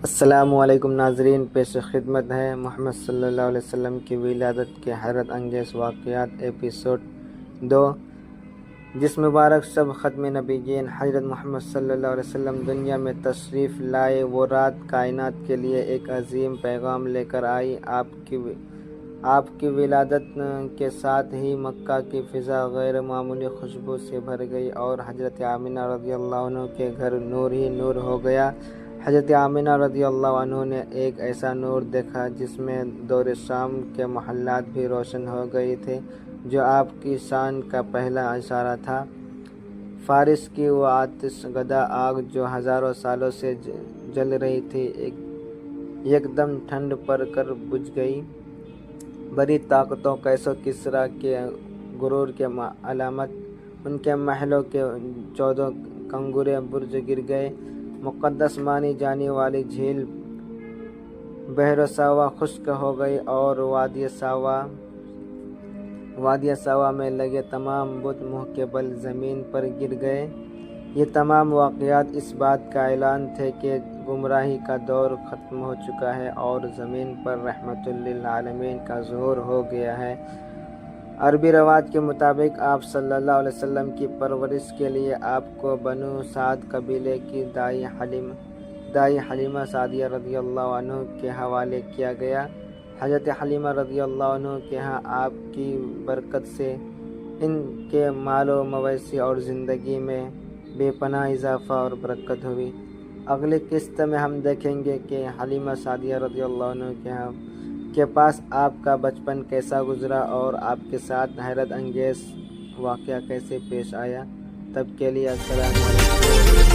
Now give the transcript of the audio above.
السلام علیکم ناظرین، پیش خدمت ہے محمد صلی اللہ علیہ وسلم کی ولادت کے حیرت انگیز واقعات ایپیسوڈ 2۔ جس مبارک شب ختم نبیین حضرت محمد صلی اللہ علیہ وسلم دنیا میں تشریف لائے، وہ رات کائنات کے لیے ایک عظیم پیغام لے کر آئی۔ آپ کی ولادت کے ساتھ ہی مکہ کی فضا غیر معمولی خوشبو سے بھر گئی اور حضرت آمنہ رضی اللہ عنہ کے گھر نور ہی نور ہو گیا۔ حضرت آمنہ رضی اللہ عنہ نے ایک ایسا نور دیکھا جس میں دور شام کے محلات بھی روشن ہو گئے تھے، جو آپ کی شان کا پہلا اشارہ تھا۔ فارس کی وہ آتش زدہ آگ جو ہزاروں سالوں سے جل رہی تھی، یکدم ٹھنڈ پڑ کر بجھ گئی۔ بڑی طاقتوں کیسر کسریٰ کے غرور کے علامت، ان کے محلوں کے 14 کنگرے برج گر گئے۔ مقدس مانی جانے والی جھیل بحر ساوا خشک ہو گئی اور وادی ساوا میں لگے تمام بت منہ کے بل زمین پر گر گئے۔ یہ تمام واقعات اس بات کا اعلان تھے کہ گمراہی کا دور ختم ہو چکا ہے اور زمین پر رحمت للعالمین کا ظہور ہو گیا ہے۔ عربی رواج کے مطابق آپ صلی اللہ علیہ وسلم کی پرورش کے لیے آپ کو بنو سعد قبیلے کی دائی حلیمہ سعدیہ رضی اللہ عنہ کے حوالے کیا گیا۔ حضرت حلیمہ رضی اللہ عنہ کے ہاں آپ کی برکت سے ان کے مال و مویشی اور زندگی میں بے پناہ اضافہ اور برکت ہوئی۔ اگلی قسط میں ہم دیکھیں گے کہ حلیمہ سعدیہ رضی اللہ عنہ کے پاس آپ کا بچپن کیسا گزرا اور آپ کے ساتھ حیرت انگیز واقعہ کیسے پیش آیا۔ تب کے لیے السلام علیکم۔